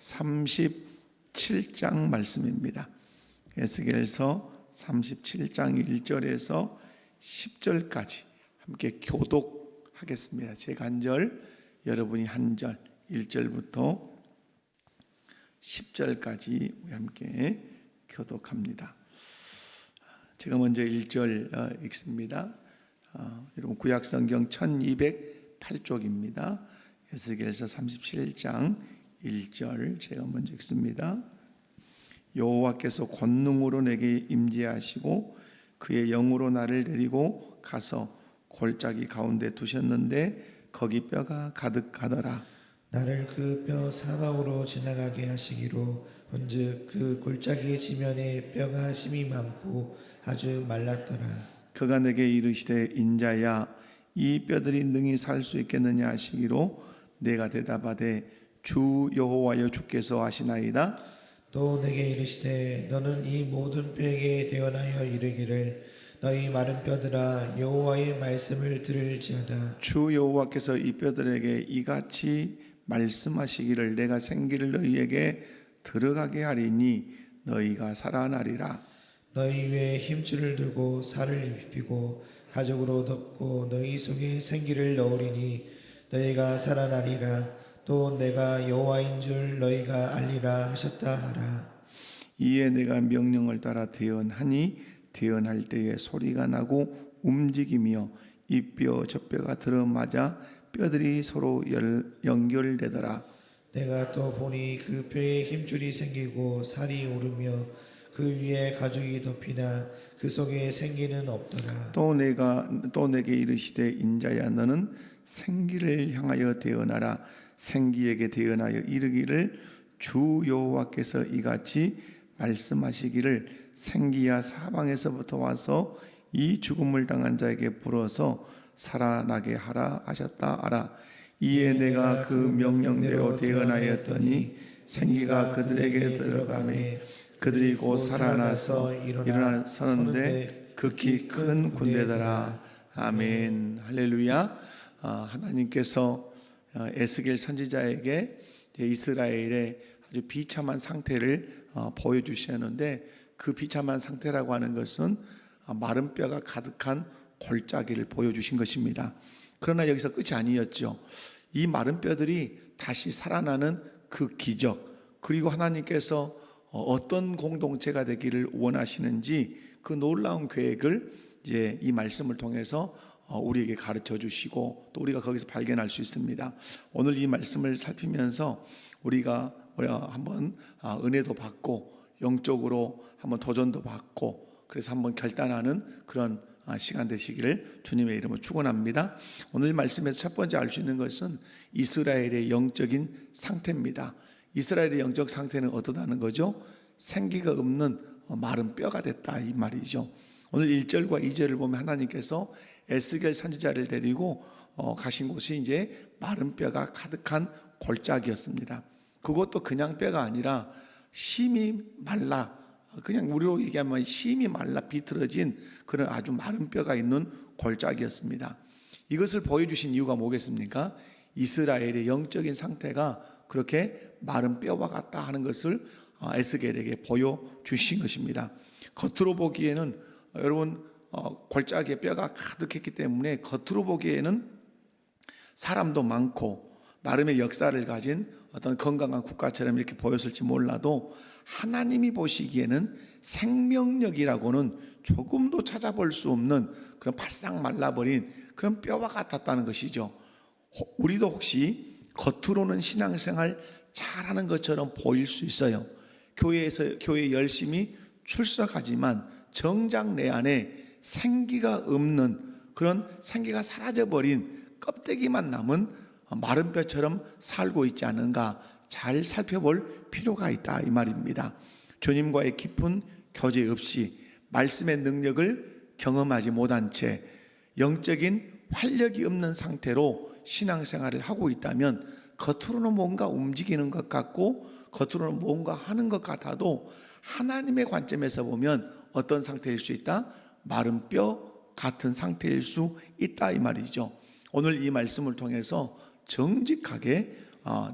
37장 말씀입니다. 에스겔서 37장 1절에서 10절까지 함께 교독하겠습니다. 제가 한 절, 여러분이 한 절, 1절부터 10절까지 우리 함께 교독합니다. 제가 먼저 1절 읽습니다. 여러분 구약성경 1208쪽입니다. 에스겔서 37장 1절 제가 먼저 읽습니다. 여호와께서 권능으로 내게 임재하시고 그의 영으로 나를 데리고 가서 골짜기 가운데 두셨는데 거기 뼈가 가득하더라. 나를 그 뼈 사방으로 지나가게 하시기로 본즉 그 골짜기 지면에 뼈가 심이 많고 아주 말랐더라. 그가 내게 이르시되 인자야 이 뼈들이 능히 살 수 있겠느냐 하시기로 내가 대답하되 주 여호와여 주께서 하시나이다. 또 내게 이르시되 너는 이 모든 뼈에게 대언하여 이르기를 너희 마른 뼈들아 여호와의 말씀을 들을지어다. 주 여호와께서 이 뼈들에게 이같이 말씀하시기를 내가 생기를 너희에게 들어가게 하리니 너희가 살아나리라. 너희 위에 힘줄을 두고 살을 입히고 가죽으로 덮고 너희 속에 생기를 넣으리니 너희가 살아나리라. 또 내가 여호와인 줄 너희가 알리라 하셨다 하라. 이에 내가 명령을 따라 대언하니 대언할 때에 소리가 나고 움직이며 이 뼈 저 뼈가 들어맞아 뼈들이 서로 연결되더라. 내가 또 보니 그 뼈에 힘줄이 생기고 살이 오르며 그 위에 가죽이 덮이나 그 속에 생기는 없더라. 또 내게 이르시되 인자야 너는 생기를 향하여 대언하라. 생기에게 대언하여 이르기를 주 여호와께서 이같이 말씀하시기를 생기야 사방에서부터 와서 이 죽음을 당한 자에게 불어서 살아나게 하라 하셨다 하라. 이에 내가 그 명령대로 대언하였더니 생기가 그들에게 들어가매 그들이 곧 살아나서 일어나서는데 극히 큰 군대더라. 아멘. 할렐루야. 하나님께서 에스겔 선지자에게 이스라엘의 아주 비참한 상태를 보여주시는데 그 비참한 상태라고 하는 것은 마른 뼈가 가득한 골짜기를 보여주신 것입니다. 그러나 여기서 끝이 아니었죠. 이 마른 뼈들이 다시 살아나는 그 기적, 그리고 하나님께서 어떤 공동체가 되기를 원하시는지 그 놀라운 계획을 이제 이 말씀을 통해서 우리에게 가르쳐 주시고 또 우리가 거기서 발견할 수 있습니다. 오늘 이 말씀을 살피면서 우리가 한번 은혜도 받고 영적으로 한번 도전도 받고 그래서 한번 결단하는 그런 시간 되시기를 주님의 이름으로 축원합니다. 오늘 말씀에서 첫 번째 알 수 있는 것은 이스라엘의 영적인 상태입니다. 이스라엘의 영적 상태는 어떠다는 거죠? 생기가 없는 마른 뼈가 됐다 이 말이죠. 오늘 1절과 2절을 보면 하나님께서 에스겔 선지자를 데리고 가신 곳이 이제 마른 뼈가 가득한 골짜기였습니다. 그것도 그냥 뼈가 아니라 심이 말라, 그냥 우리로 얘기하면 심이 말라 비틀어진 그런 아주 마른 뼈가 있는 골짜기였습니다. 이것을 보여주신 이유가 뭐겠습니까? 이스라엘의 영적인 상태가 그렇게 마른 뼈와 같다 하는 것을 에스겔에게 보여주신 것입니다. 겉으로 보기에는 여러분 골짜기에 뼈가 가득했기 때문에 겉으로 보기에는 사람도 많고 나름의 역사를 가진 어떤 건강한 국가처럼 이렇게 보였을지 몰라도 하나님이 보시기에는 생명력이라고는 조금도 찾아볼 수 없는 그런 바싹 말라버린 그런 뼈와 같았다는 것이죠. 우리도 혹시 겉으로는 신앙생활 잘하는 것처럼 보일 수 있어요. 교회에 열심히 출석하지만 정작 내 안에 생기가 없는 그런 생기가 사라져버린 껍데기만 남은 마른 뼈처럼 살고 있지 않은가 잘 살펴볼 필요가 있다 이 말입니다. 주님과의 깊은 교제 없이 말씀의 능력을 경험하지 못한 채 영적인 활력이 없는 상태로 신앙생활을 하고 있다면 겉으로는 뭔가 움직이는 것 같고 겉으로는 뭔가 하는 것 같아도 하나님의 관점에서 보면 어떤 상태일 수 있다? 마른 뼈 같은 상태일 수 있다 이 말이죠. 오늘 이 말씀을 통해서 정직하게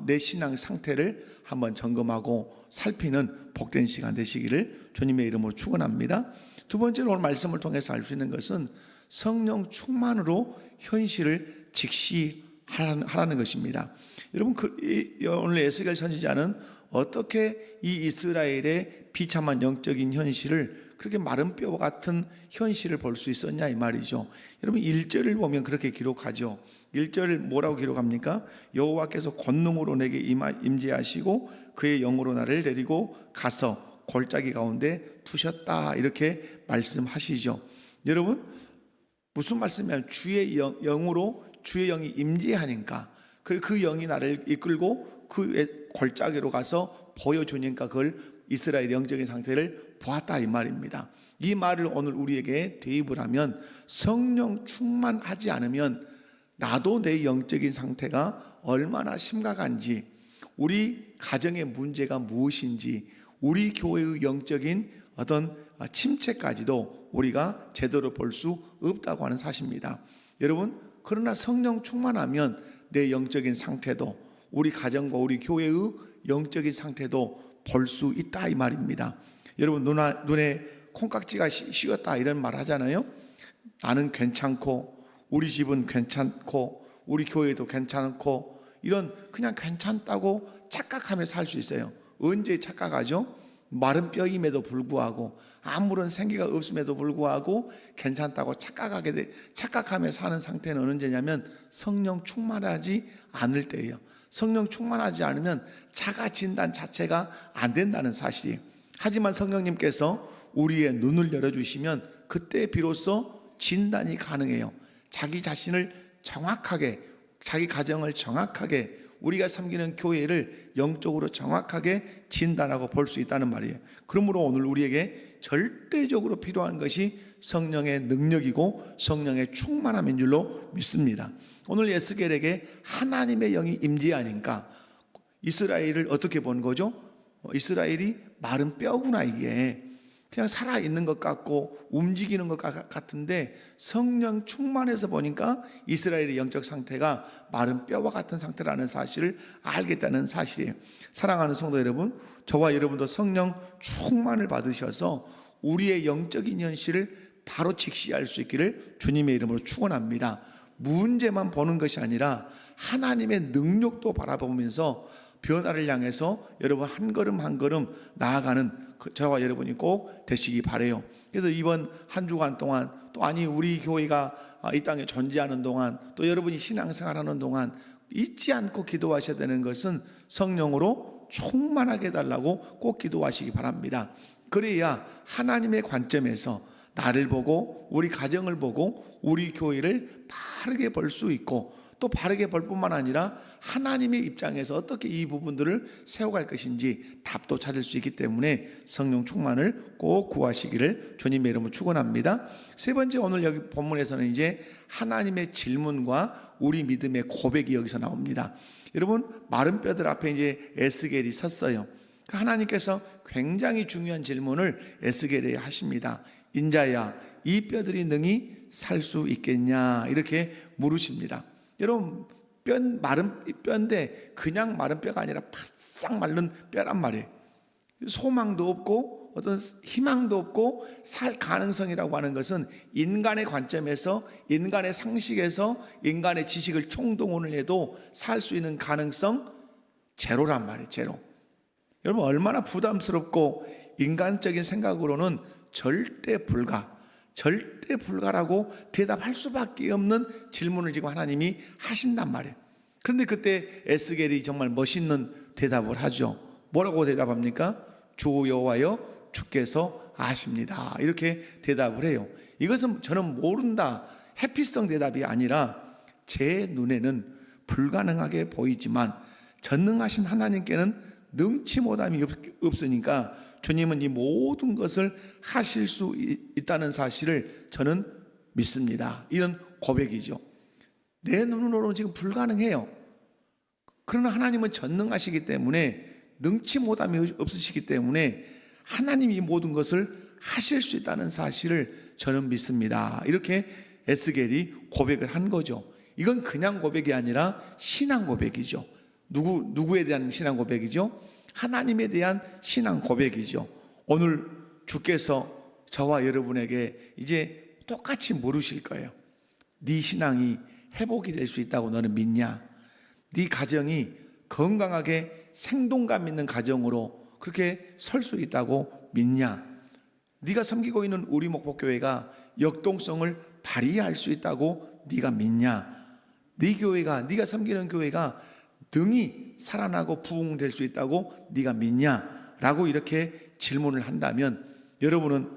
내 신앙 상태를 한번 점검하고 살피는 복된 시간 되시기를 주님의 이름으로 축원합니다. 두 번째로 오늘 말씀을 통해서 알 수 있는 것은 성령 충만으로 현실을 직시하라는 것입니다. 여러분, 오늘 에스겔 선지자는 어떻게 이 이스라엘의 비참한 영적인 현실을 그렇게 마른 뼈와 같은 현실을 볼 수 있었냐 이 말이죠. 여러분 1절을 보면 그렇게 기록하죠. 1절을 뭐라고 기록합니까? 여호와께서 권능으로 내게 임재하시고 그의 영으로 나를 데리고 가서 골짜기 가운데 두셨다, 이렇게 말씀하시죠. 여러분 무슨 말씀이냐면 주의 영으로 주의 영이 임재하니까 그 영이 나를 이끌고 그 골짜기로 가서 보여주니까 그걸 이스라엘 영적인 상태를 보았다 이 말입니다. 이 말을 오늘 우리에게 대입을 하면 성령 충만하지 않으면 나도 내 영적인 상태가 얼마나 심각한지, 우리 가정의 문제가 무엇인지, 우리 교회의 영적인 어떤 침체까지도 우리가 제대로 볼 수 없다고 하는 사실입니다. 여러분, 그러나 성령 충만하면 내 영적인 상태도, 우리 가정과 우리 교회의 영적인 상태도 볼 수 있다 이 말입니다. 여러분 눈에 콩깍지가 씌었다 이런 말 하잖아요. 나는 괜찮고 우리 집은 괜찮고 우리 교회도 괜찮고 이런 그냥 괜찮다고 착각하며 살 수 있어요. 언제 착각하죠? 마른 뼈임에도 불구하고 아무런 생기가 없음에도 불구하고 괜찮다고 착각하며 사는 상태는 언제냐면 성령 충만하지 않을 때예요. 성령 충만하지 않으면 자가 진단 자체가 안 된다는 사실이에요. 하지만 성령님께서 우리의 눈을 열어주시면 그때 비로소 진단이 가능해요. 자기 자신을 정확하게, 자기 가정을 정확하게, 우리가 섬기는 교회를 영적으로 정확하게 진단하고 볼 수 있다는 말이에요. 그러므로 오늘 우리에게 절대적으로 필요한 것이 성령의 능력이고 성령의 충만함인 줄로 믿습니다. 오늘 에스겔에게 하나님의 영이 임재하니까 이스라엘을 어떻게 본 거죠? 이스라엘이 마른 뼈구나, 이게 그냥 살아있는 것 같고 움직이는 것 같은데 성령 충만해서 보니까 이스라엘의 영적 상태가 마른 뼈와 같은 상태라는 사실을 알겠다는 사실이에요. 사랑하는 성도 여러분, 저와 여러분도 성령 충만을 받으셔서 우리의 영적인 현실을 바로 직시할 수 있기를 주님의 이름으로 축원합니다. 문제만 보는 것이 아니라 하나님의 능력도 바라보면서 변화를 향해서 여러분 한 걸음 한 걸음 나아가는 저와 여러분이 꼭 되시기 바라요. 그래서 이번 한 주간 동안 또 우리 교회가 이 땅에 존재하는 동안 또 여러분이 신앙생활하는 동안 잊지 않고 기도하셔야 되는 것은 성령으로 충만하게 해달라고 꼭 기도하시기 바랍니다. 그래야 하나님의 관점에서 나를 보고 우리 가정을 보고 우리 교회를 바르게 볼 수 있고, 또 바르게 볼 뿐만 아니라 하나님의 입장에서 어떻게 이 부분들을 세워갈 것인지 답도 찾을 수 있기 때문에 성령 충만을 꼭 구하시기를 주님의 이름으로 축원합니다. 세 번째, 오늘 여기 본문에서는 이제 하나님의 질문과 우리 믿음의 고백이 여기서 나옵니다. 여러분, 마른 뼈들 앞에 이제 에스겔이 섰어요. 하나님께서 굉장히 중요한 질문을 에스겔에 하십니다. 인자야, 이 뼈들이 능히 살 수 있겠냐, 이렇게 물으십니다. 여러분, 마른 뼈인데 그냥 마른 뼈가 아니라 바싹 마른 뼈란 말이에요. 소망도 없고 어떤 희망도 없고 살 가능성이라고 하는 것은 인간의 관점에서, 인간의 상식에서, 인간의 지식을 총동원을 해도 살 수 있는 가능성 제로란 말이에요. 제로. 여러분, 얼마나 부담스럽고 인간적인 생각으로는 절대 불가라고 대답할 수밖에 없는 질문을 지금 하나님이 하신단 말이에요. 그런데 그때 에스겔이 정말 멋있는 대답을 하죠. 뭐라고 대답합니까? 주 여호와여, 주께서 아십니다, 이렇게 대답을 해요. 이것은 저는 모른다, 회피성 대답이 아니라 제 눈에는 불가능하게 보이지만 전능하신 하나님께는 능치 못함이 없으니까 주님은 이 모든 것을 하실 수 있다는 사실을 저는 믿습니다. 이런 고백이죠. 내 눈으로는 지금 불가능해요. 그러나 하나님은 전능하시기 때문에, 능치 못함이 없으시기 때문에 하나님이 이 모든 것을 하실 수 있다는 사실을 저는 믿습니다. 이렇게 에스겔이 고백을 한 거죠. 이건 그냥 고백이 아니라 신앙 고백이죠. 누구에 대한 신앙 고백이죠? 하나님에 대한 신앙 고백이죠. 오늘 주께서 저와 여러분에게 이제 똑같이 물으실 거예요. 네 신앙이 회복이 될 수 있다고 너는 믿냐? 네 가정이 건강하게 생동감 있는 가정으로 그렇게 설 수 있다고 믿냐? 네가 섬기고 있는 우리 목포교회가 역동성을 발휘할 수 있다고 네가 믿냐? 네 교회가, 네가 섬기는 교회가 등이 살아나고 부흥될 수 있다고 네가 믿냐? 라고 이렇게 질문을 한다면 여러분은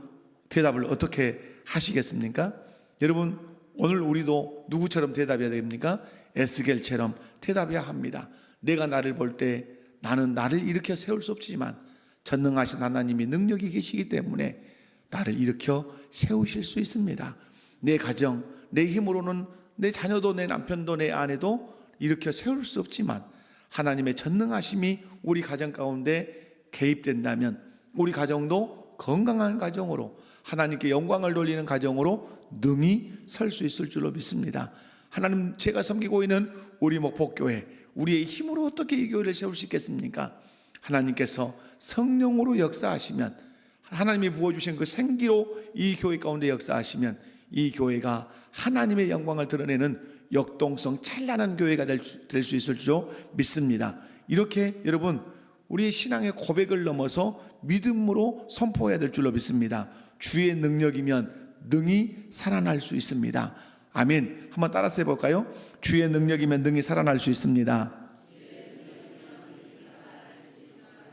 대답을 어떻게 하시겠습니까? 여러분, 오늘 우리도 누구처럼 대답해야 됩니까? 에스겔처럼 대답해야 합니다. 내가 나를 볼 때 나는 나를 일으켜 세울 수 없지만 전능하신 하나님이 능력이 계시기 때문에 나를 일으켜 세우실 수 있습니다. 내 가정, 내 힘으로는 내 자녀도 내 남편도 내 아내도 일으켜 세울 수 없지만 하나님의 전능하심이 우리 가정 가운데 개입된다면 우리 가정도 건강한 가정으로 하나님께 영광을 돌리는 가정으로 능히 설 수 있을 줄로 믿습니다. 하나님, 제가 섬기고 있는 우리 목포교회, 우리의 힘으로 어떻게 이 교회를 세울 수 있겠습니까? 하나님께서 성령으로 역사하시면, 하나님이 부어주신 그 생기로 이 교회 가운데 역사하시면 이 교회가 하나님의 영광을 드러내는 역동성 찬란한 교회가 될 수 있을 줄 믿습니다. 이렇게 여러분, 우리의 신앙의 고백을 넘어서 믿음으로 선포해야 될 줄로 믿습니다. 주의 능력이면 능히 살아날 수 있습니다. 아멘. 한번 따라서 해볼까요? 주의 능력이면 능히 살아날 수 있습니다.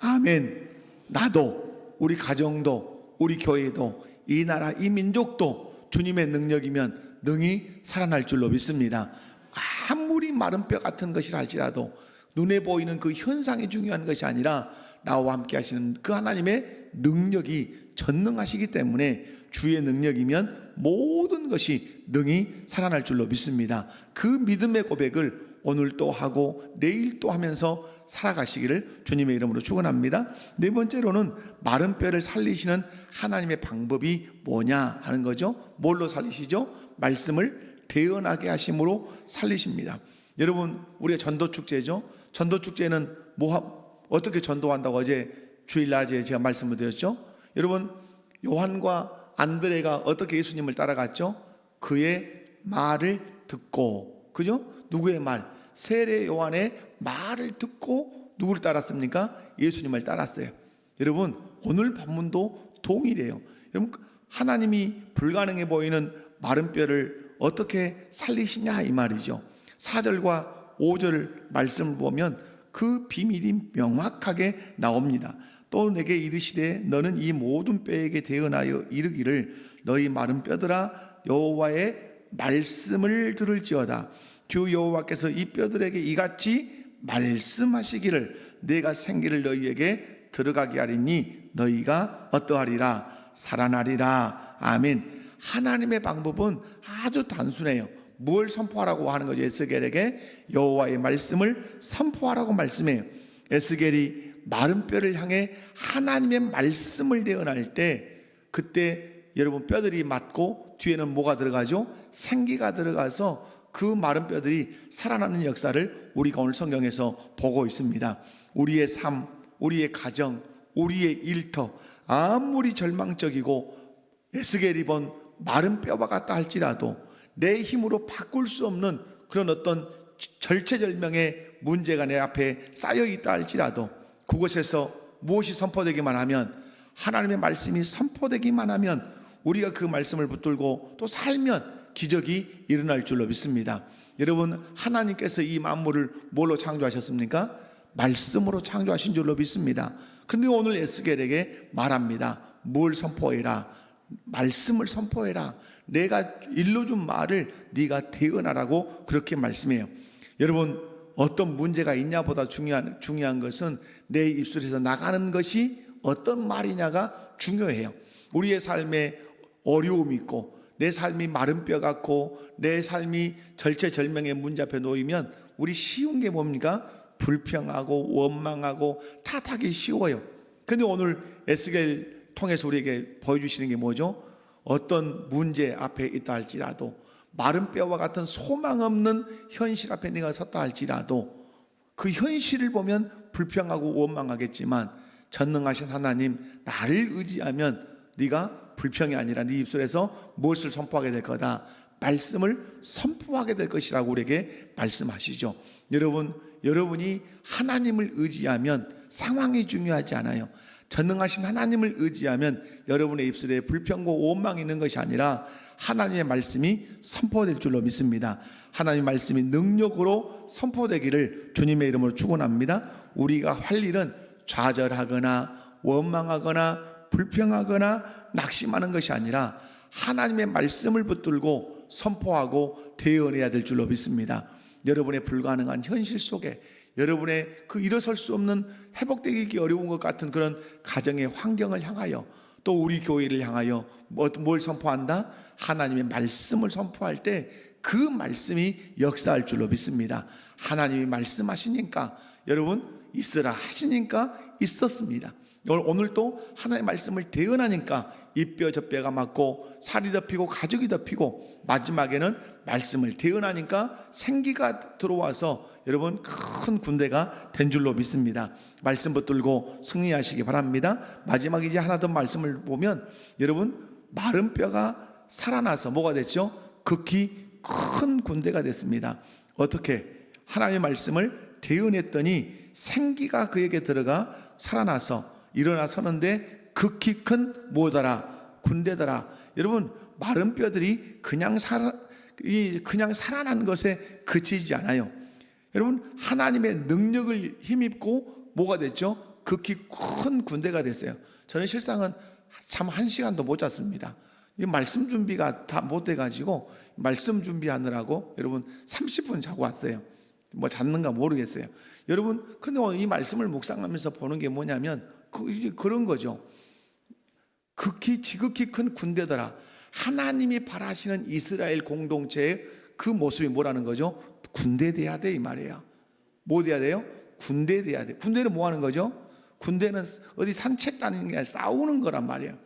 아멘. 나도, 우리 가정도, 우리 교회도, 이 나라, 이 민족도 주님의 능력이면 능히 살아날 줄로 믿습니다. 아무리 마른 뼈 같은 것이라 할지라도 눈에 보이는 그 현상이 중요한 것이 아니라 나와 함께 하시는 그 하나님의 능력이 전능하시기 때문에 주의 능력이면 모든 것이 능히 살아날 줄로 믿습니다. 그 믿음의 고백을 오늘 또 하고 내일 또 하면서 살아가시기를 주님의 이름으로 축원합니다. 네 번째로는 마른 뼈를 살리시는 하나님의 방법이 뭐냐 하는 거죠. 뭘로 살리시죠? 말씀을 태어나게 하심으로 살리십니다. 여러분, 우리가 전도축제죠. 전도축제는 어떻게 전도한다고 어제 주일낮에 제가 말씀을 드렸죠. 여러분, 요한과 안드레가 어떻게 예수님을 따라갔죠? 그의 말을 듣고, 그죠? 누구의 말? 세례 요한의 말을 듣고 누구를 따랐습니까? 예수님을 따랐어요. 여러분, 오늘 본문도 동일해요. 여러분, 하나님이 불가능해 보이는 마른 뼈를 어떻게 살리시냐 이 말이죠. 4절과 5절 말씀을 보면 그 비밀이 명확하게 나옵니다. 또 내게 이르시되 너는 이 모든 뼈에게 대언하여 이르기를 너희 마른 뼈들아 여호와의 말씀을 들을지어다. 주 여호와께서 이 뼈들에게 이같이 말씀하시기를 내가 생기를 너희에게 들어가게 하리니 너희가 어떠하리라? 살아나리라. 아멘. 하나님의 방법은 아주 단순해요. 뭘 선포하라고 하는 거죠? 에스겔에게 여호와의 말씀을 선포하라고 말씀해요. 에스겔이 마른 뼈를 향해 하나님의 말씀을 대언할 때 그때 여러분 뼈들이 맞고 뒤에는 뭐가 들어가죠? 생기가 들어가서 그 마른 뼈들이 살아나는 역사를 우리가 오늘 성경에서 보고 있습니다. 우리의 삶, 우리의 가정, 우리의 일터 아무리 절망적이고 에스겔이 본 마른 뼈와 같다 할지라도 내 힘으로 바꿀 수 없는 그런 어떤 절체절명의 문제가 내 앞에 쌓여 있다 할지라도 그곳에서 무엇이 선포되기만 하면, 하나님의 말씀이 선포되기만 하면 우리가 그 말씀을 붙들고 또 살면 기적이 일어날 줄로 믿습니다. 여러분, 하나님께서 이 만물을 뭘로 창조하셨습니까? 말씀으로 창조하신 줄로 믿습니다. 그런데 오늘 에스겔에게 말합니다. 뭘 선포해라? 말씀을 선포해라. 내가 일러준 말을 네가 대언하라고 그렇게 말씀해요. 여러분, 어떤 문제가 있냐보다 중요한 것은 내 입술에서 나가는 것이 어떤 말이냐가 중요해요. 우리의 삶에 어려움이 있고 내 삶이 마른 뼈 같고 내 삶이 절체절명의 문제 앞에 놓이면 우리 쉬운 게 뭡니까? 불평하고 원망하고 탓하기 쉬워요. 그런데 오늘 에스겔 통해서 우리에게 보여주시는 게 뭐죠? 어떤 문제 앞에 있다 할지라도 마른 뼈와 같은 소망 없는 현실 앞에 내가 섰다 할지라도 그 현실을 보면 불평하고 원망하겠지만 전능하신 하나님, 나를 의지하면 네가 불평이 아니라 네 입술에서 무엇을 선포하게 될 거다, 말씀을 선포하게 될 것이라고 우리에게 말씀하시죠. 여러분이 하나님을 의지하면 상황이 중요하지 않아요. 전능하신 하나님을 의지하면 여러분의 입술에 불평과 원망이 있는 것이 아니라 하나님의 말씀이 선포될 줄로 믿습니다. 하나님의 말씀이 능력으로 선포되기를 주님의 이름으로 축원합니다. 우리가 할 일은 좌절하거나 원망하거나 불평하거나 낙심하는 것이 아니라 하나님의 말씀을 붙들고 선포하고 대언해야 될 줄로 믿습니다. 여러분의 불가능한 현실 속에, 여러분의 그 일어설 수 없는, 회복되기 어려운 것 같은 그런 가정의 환경을 향하여, 또 우리 교회를 향하여 뭘 선포한다? 하나님의 말씀을 선포할 때 그 말씀이 역사할 줄로 믿습니다. 하나님이 말씀하시니까, 여러분 있으라 하시니까 있었습니다. 오늘도 하나님의 말씀을 대언하니까 이 뼈 저 뼈가 맞고 살이 덮이고 가죽이 덮이고, 마지막에는 말씀을 대언하니까 생기가 들어와서 여러분 큰 군대가 된 줄로 믿습니다. 말씀 붙들고 승리하시기 바랍니다. 마지막에 이제 하나 더 말씀을 보면, 여러분 마른 뼈가 살아나서 뭐가 됐죠? 극히 큰 군대가 됐습니다. 어떻게? 하나님의 말씀을 대언했더니 생기가 그에게 들어가 살아나서 일어나 서는데 극히 큰 뭐더라? 군대더라. 여러분 마른 뼈들이 그냥 살아난 것에 그치지 않아요. 여러분 하나님의 능력을 힘입고 뭐가 됐죠? 극히 큰 군대가 됐어요. 저는 실상은 참 1시간도 못 잤습니다. 이 말씀 준비가 다 못 돼가지고 말씀 준비하느라고 여러분 30분 자고 왔어요. 뭐 잤는가 모르겠어요. 여러분 근데 오늘 이 말씀을 묵상하면서 보는 게 뭐냐면 그런 거죠. 지극히 큰 군대더라. 하나님이 바라시는 이스라엘 공동체의 그 모습이 뭐라는 거죠? 군대 돼야 돼 이 말이에요. 뭐 돼야 돼요? 군대 돼야 돼. 군대는 뭐 하는 거죠? 군대는 어디 산책 다니는 게 아니라 싸우는 거란 말이에요.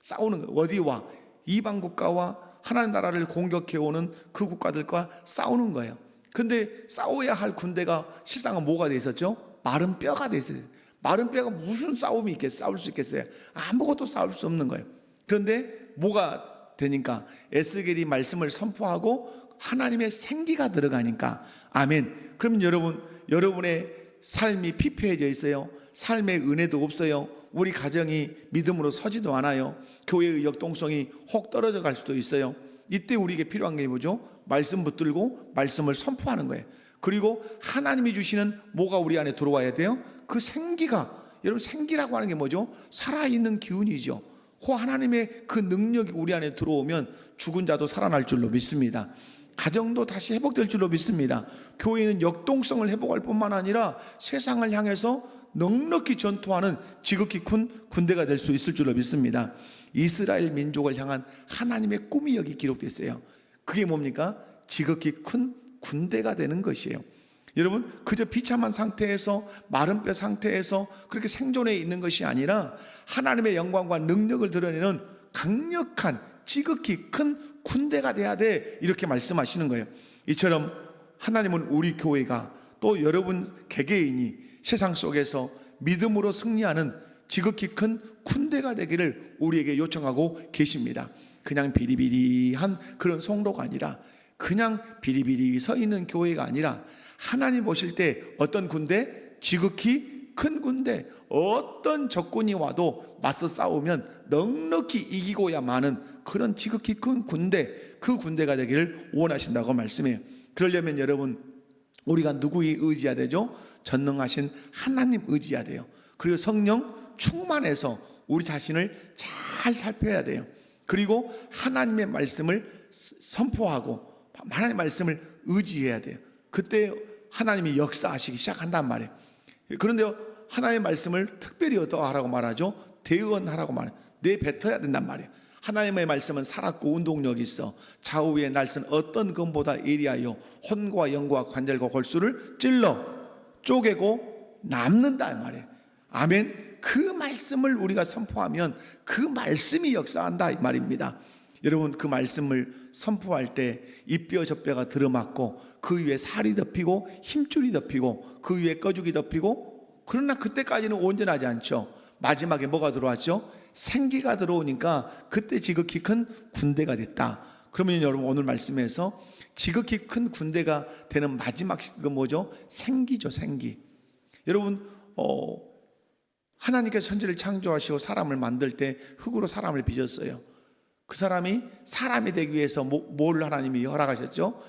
싸우는 거. 어디와? 이방 국가와 하나님 나라를 공격해 오는 그 국가들과 싸우는 거예요. 그런데 싸워야 할 군대가 실상은 뭐가 돼 있었죠? 마른 뼈가 돼 있어요. 마른 뼈가 무슨 싸움이 싸울 수 있겠어요? 아무것도 싸울 수 없는 거예요. 그런데 뭐가 되니까 에스겔이 말씀을 선포하고 하나님의 생기가 들어가니까, 아멘. 그러면 여러분의 삶이 피폐해져 있어요. 삶의 은혜도 없어요. 우리 가정이 믿음으로 서지도 않아요. 교회의 역동성이 혹 떨어져 갈 수도 있어요. 이때 우리에게 필요한 게 뭐죠? 말씀 붙들고 말씀을 선포하는 거예요. 그리고 하나님이 주시는 뭐가 우리 안에 들어와야 돼요? 그 생기가, 여러분 생기라고 하는 게 뭐죠? 살아있는 기운이죠. 그 하나님의 그 능력이 우리 안에 들어오면 죽은 자도 살아날 줄로 믿습니다. 가정도 다시 회복될 줄로 믿습니다. 교회는 역동성을 회복할 뿐만 아니라 세상을 향해서 넉넉히 전투하는 지극히 큰 군대가 될 수 있을 줄로 믿습니다. 이스라엘 민족을 향한 하나님의 꿈이 여기 기록되어 있어요. 그게 뭡니까? 지극히 큰 군대가 되는 것이에요. 여러분 그저 비참한 상태에서 마른 뼈 상태에서 그렇게 생존해 있는 것이 아니라 하나님의 영광과 능력을 드러내는 강력한 지극히 큰 군대가 돼야 돼, 이렇게 말씀하시는 거예요. 이처럼 하나님은 우리 교회가 또 여러분 개개인이 세상 속에서 믿음으로 승리하는 지극히 큰 군대가 되기를 우리에게 요청하고 계십니다. 그냥 비리비리한 그런 성도가 아니라, 그냥 비리비리 서 있는 교회가 아니라, 하나님 보실 때 어떤 군대? 지극히 큰 군대. 어떤 적군이 와도 맞서 싸우면 넉넉히 이기고야 마는 그런 지극히 큰 군대, 그 군대가 되기를 원하신다고 말씀해요. 그러려면 여러분 우리가 누구에 의지해야 되죠? 전능하신 하나님 의지해야 돼요. 그리고 성령 충만해서 우리 자신을 잘 살펴야 돼요. 그리고 하나님의 말씀을 선포하고 하나님의 말씀을 의지해야 돼요. 그때 하나님이 역사하시기 시작한단 말이에요. 그런데 하나님의 말씀을 특별히 어떠하라고 말하죠? 대언하라고 말해요. 내뱉어야 된단 말이에요. 하나님의 말씀은 살았고 운동력이 있어 좌우의 날선 어떤 검보다 예리하여 혼과 영과 관절과 골수를 찔러 쪼개고 남는다 말이에요. 아멘. 그 말씀을 우리가 선포하면 그 말씀이 역사한다 이 말입니다. 여러분, 그 말씀을 선포할 때 이 뼈 저 뼈가 들어맞고 그 위에 살이 덮이고 힘줄이 덮이고 그 위에 꺼죽이 덮이고, 그러나 그때까지는 온전하지 않죠. 마지막에 뭐가 들어왔죠? 생기가 들어오니까 그때 지극히 큰 군대가 됐다. 그러면 여러분, 오늘 말씀에서 지극히 큰 군대가 되는 마지막 그 뭐죠? 생기죠, 생기. 여러분, 하나님께서 천지를 창조하시고 사람을 만들 때 흙으로 사람을 빚었어요. 그 사람이 사람이 되기 위해서 뭘 하나님이 허락하셨죠?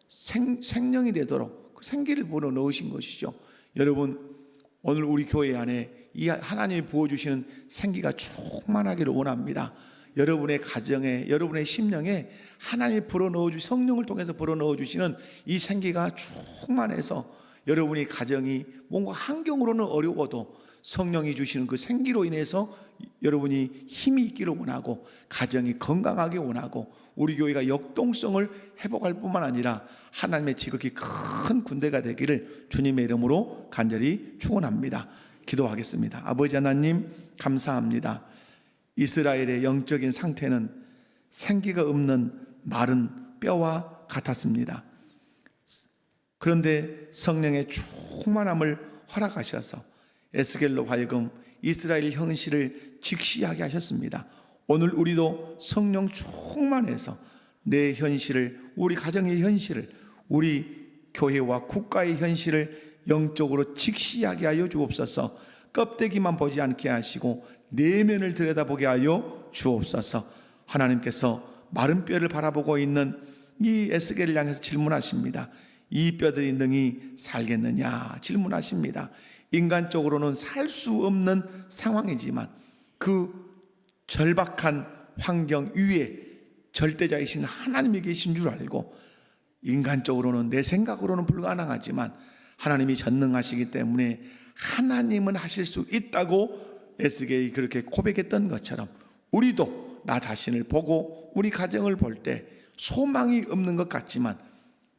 생명이 되도록 그 생기를 불어 넣으신 것이죠. 여러분, 오늘 우리 교회 안에 이 하나님이 부어주시는 생기가 충만하기를 원합니다. 여러분의 가정에, 여러분의 심령에 하나님이 성령을 통해서 불어넣어 주시는 이 생기가 충만해서 여러분의 가정이 뭔가 환경으로는 어려워도 성령이 주시는 그 생기로 인해서 여러분이 힘이 있기를 원하고, 가정이 건강하게 원하고, 우리 교회가 역동성을 회복할 뿐만 아니라 하나님의 지극히 큰 군대가 되기를 주님의 이름으로 간절히 축원합니다. 기도하겠습니다. 아버지 하나님, 감사합니다. 이스라엘의 영적인 상태는 생기가 없는 마른 뼈와 같았습니다. 그런데 성령의 충만함을 허락하셔서 에스겔로 하여금 이스라엘 현실을 직시하게 하셨습니다. 오늘 우리도 성령 충만해서 내 현실을, 우리 가정의 현실을, 우리 교회와 국가의 현실을 영적으로 직시하게 하여 주옵소서. 껍데기만 보지 않게 하시고 내면을 들여다보게 하여 주옵소서. 하나님께서 마른 뼈를 바라보고 있는 이 에스겔을 향해서 질문하십니다. 이 뼈들이 능히 살겠느냐 질문하십니다. 인간적으로는 살 수 없는 상황이지만 그 절박한 환경 위에 절대자이신 하나님이 계신 줄 알고, 인간적으로는 내 생각으로는 불가능하지만 하나님이 전능하시기 때문에 하나님은 하실 수 있다고 에스겔이 그렇게 고백했던 것처럼, 우리도 나 자신을 보고 우리 가정을 볼 때 소망이 없는 것 같지만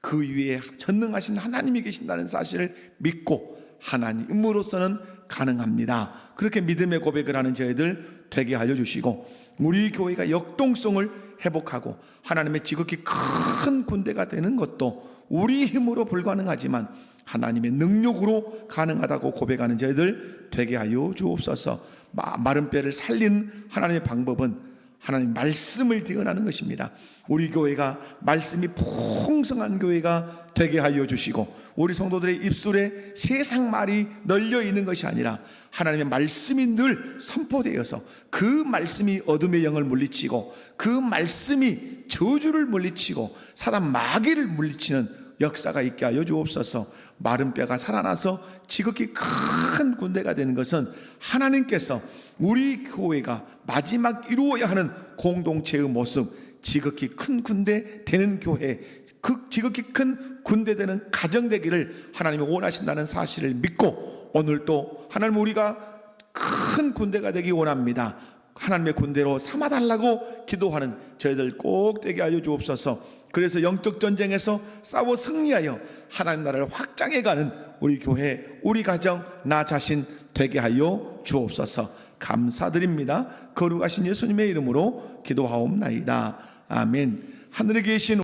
그 위에 전능하신 하나님이 계신다는 사실을 믿고 하나님으로서는 가능합니다. 그렇게 믿음의 고백을 하는 저희들 되게 하여 주시고, 우리 교회가 역동성을 회복하고 하나님의 지극히 큰 군대가 되는 것도 우리 힘으로 불가능하지만 하나님의 능력으로 가능하다고 고백하는 저희들 되게 하여 주옵소서. 마른 뼈를 살린 하나님의 방법은 하나님 말씀을 대언하는 것입니다. 우리 교회가 말씀이 풍성한 교회가 되게 하여 주시고, 우리 성도들의 입술에 세상 말이 널려 있는 것이 아니라 하나님의 말씀이 늘 선포되어서 그 말씀이 어둠의 영을 물리치고, 그 말씀이 저주를 물리치고 사단 마귀를 물리치는 역사가 있게 하여 주옵소서. 마른 뼈가 살아나서 지극히 큰 군대가 되는 것은 하나님께서 우리 교회가 마지막 이루어야 하는 공동체의 모습, 지극히 큰 군대 되는 교회, 그 지극히 큰 군대 되는 가정 되기를 하나님이 원하신다는 사실을 믿고, 오늘 또 하나님 우리가 큰 군대가 되기 원합니다. 하나님의 군대로 삼아달라고 기도하는 저희들 꼭 되게 하여 주옵소서. 그래서 영적 전쟁에서 싸워 승리하여 하나님 나라를 확장해가는 우리 교회, 우리 가정, 나 자신 되게 하여 주옵소서. 감사드립니다. 거룩하신 예수님의 이름으로 기도하옵나이다. 아멘. 하늘에 계신